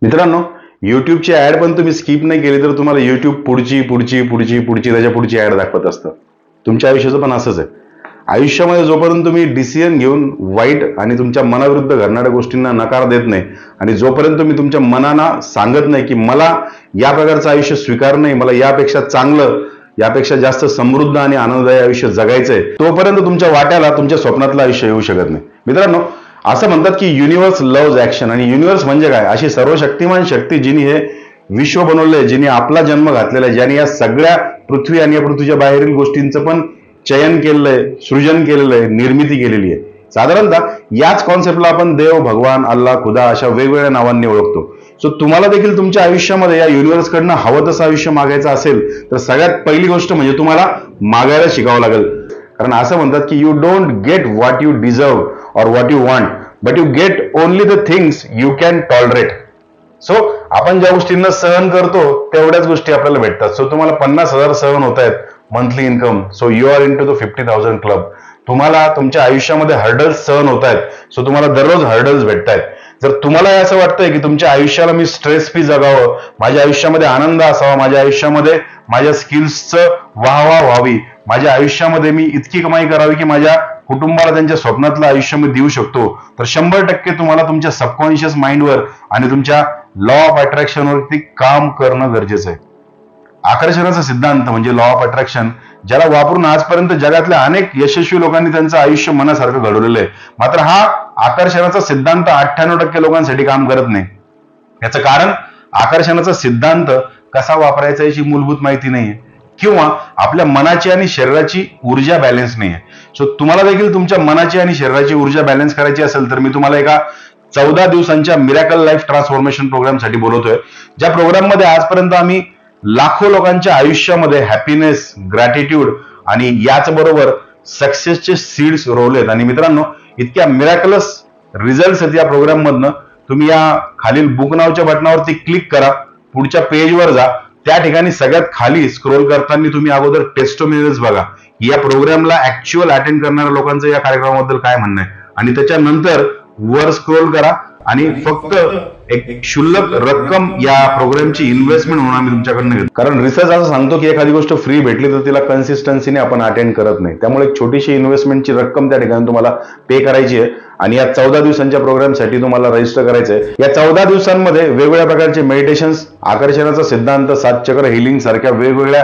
मित्रांनो, युट्यूबची ऍड पण तुम्ही स्किप नाही केली तर तुम्हाला युट्यूब पुढची पुढची पुढची पुढची त्याच्या पुढची ऍड दाखवत असतं. तुमच्या आयुष्याचं पण असंच आहे. आयुष्यामध्ये जोपर्यंत तुम्ही डिसिजन घेऊन वाईट आणि तुमच्या मनाविरुद्ध घडणाऱ्या गोष्टींना नकार देत नाही आणि जोपर्यंत तुम्ही तुमच्या मनाला सांगत नाही की मला या प्रकारचं आयुष्य स्वीकार नाही, मला यापेक्षा चांगलं, यापेक्षा जास्त समृद्ध आणि आनंददायी आयुष्य जगायचंय, तोपर्यंत तुमच्या वाट्याला तुमच्या स्वप्नातलं आयुष्य येऊ शकत नाही. मित्रांनो, असं म्हणतात की युनिव्हर्स लव्ज ऍक्शन. आणि युनिव्हर्स म्हणजे काय? अशी सर्वशक्तिमान शक्ती जिने हे विश्व बनवलंय, जिने आपला जन्म घातलेला आहे, ज्याने या सगळ्या पृथ्वी आणि या पृथ्वीच्या बाहेरील गोष्टींचं पण चयन केलेलं आहे, सृजन केलेलं आहे, निर्मिती केलेली आहे. साधारणतः याच कॉन्सेप्टला आपण देव, भगवान, अल्लाह, खुदा अशा वेगवेगळ्या नावांनी ओळखतो. सो तुम्हाला देखील तुमच्या आयुष्यामध्ये या युनिव्हर्स कडनं हवं तसं आयुष्य मागायचं असेल तर सगळ्यात पहिली गोष्ट म्हणजे तुम्हाला मागायला शिकावं लागेल. कारण असं म्हणतात की you don't get what you deserve और what you want, but you get only the things you can tolerate. So आपण ज्या गोष्टींना सहन करतो तेवढ्याच गोष्टी आपल्याला भेटतात. सो तुम्हाला 50,000 सहन होत आहेत monthly income, so you are into the 50,000 club. तुम्हाला तुमच्या आयुष्यामध्ये हर्डल्स सहन होत आहेत, सो तुम्हाला दररोज हर्डल्स भेटतायत. जर तुम्हाला असं वाटतंय की तुमच्या आयुष्याला मी स्ट्रेस फ्री जगावं, माझ्या आयुष्यामध्ये आनंद असावा, माझ्या आयुष्यामध्ये माझ्या स्किल्सचं वाहवा व्हावी, माझ्या आयुष्यामध्ये मी इतकी कमाई करावी की माझ्या कुटुंबाला त्यांच्या स्वप्नातलं आयुष्य मी देऊ शकतो, तर 100% तुम्हाला तुमच्या सबकॉन्शियस माइंडवर आणि तुमच्या लॉ ऑफ अट्रॅक्शनवरती काम करणं गरजेचं आहे. आकर्षणाचा सिद्धांत म्हणजे लॉ ऑफ अट्रॅक्शन, ज्याला वापरून आजपर्यंत जगातल्या अनेक यशस्वी लोकांनी त्यांचं आयुष्य मनासारखं घडवलेलं आहे. मात्र हा आकर्षणाचा सिद्धांत 98% लोकांसाठी काम करत नाही. याचं कारण आकर्षणाचा सिद्धांत कसा वापरायचा याची मूलभूत माहिती नाहीये, किंवा आपल्या मनाची आणि शरीराची ऊर्जा बॅलन्स नाहीये. सो तुम्हाला देखील तुमच्या मनाची आणि शरीराची ऊर्जा बॅलन्स करायची असेल तर मी तुम्हाला एका 14 दिवसांच्या मिरॅकल लाईफ ट्रान्सफॉर्मेशन प्रोग्रामसाठी बोलवतोय. ज्या प्रोग्राममध्ये आजपर्यंत आम्ही लाखो लोकांच्या आयुष्यामध्ये हॅपीनेस, ग्रॅटिट्यूड आणि याच बरोबर सक्सेसचे सीड्स रोवलेत. आणि मित्रांनो, इतक्या मिरॅकलस रिझल्ट्स आहेत या प्रोग्राम मधनं. तुम्ही या खालील बुक नावच्या बटनावरती क्लिक करा, पुढच्या पेजवर जा, त्या ठिकाणी सगळ्यात खाली स्क्रोल करताना तुम्ही अगोदर टेस्टिमोनियल्स बघा, या प्रोग्रामला ऍक्च्युअल अटेंड करणाऱ्या लोकांचं या कार्यक्रमाबद्दल काय म्हणणं आहे, आणि त्याच्यानंतर वर स्क्रोल करा आणि फक्त एक क्षुल्लक रक्कम या प्रोग्रामची इन्व्हेस्टमेंट म्हणून आम्ही तुमच्याकडनं घेतो. कारण रिसर्च असं सांगतो की एखादी गोष्ट फ्री भेटली तर तिला कन्सिस्टन्सीने आपण अटेंड करत नाही. त्यामुळे एक छोटीशी इन्व्हेस्टमेंटची रक्कम त्या ठिकाणी तुम्हाला पे करायची आहे आणि या 14 दिवसांच्या प्रोग्रामसाठी तुम्हाला रजिस्टर करायचं आहे. या 14 दिवसांमध्ये वेगवेगळ्या प्रकारचे मेडिटेशन्स, आकर्षणाचा सिद्धांत, 7 चक्र हिलिंग सारख्या वेगवेगळ्या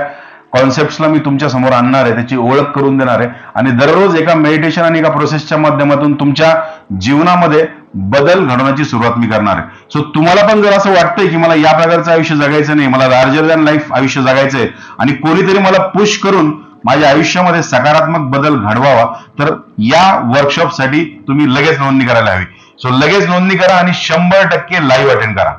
कॉन्सेप्ट्सला मी तुमच्या समोर आणणार आहे, त्याची ओळख करून देणार आहे आणि दररोज एका मेडिटेशन आणि एका प्रोसेसच्या माध्यमातून तुमच्या जीवनामध्ये बदल घडवण्याची सुरुवात मी करणार आहे. सो तुम्हाला पण जर असं वाटतंय की मला या प्रकारचं आयुष्य जगायचं नाही, मला लार्जर दॅन लाईफ आयुष्य जगायचंय आणि कोणीतरी मला पुश करून माझ्या आयुष्यामध्ये सकारात्मक बदल घडवावा, तर या वर्कशॉपसाठी तुम्ही लगेच नोंदणी करायला हवी. सो लगेच नोंदणी करा आणि 100% लाईव्ह अटेंड करा.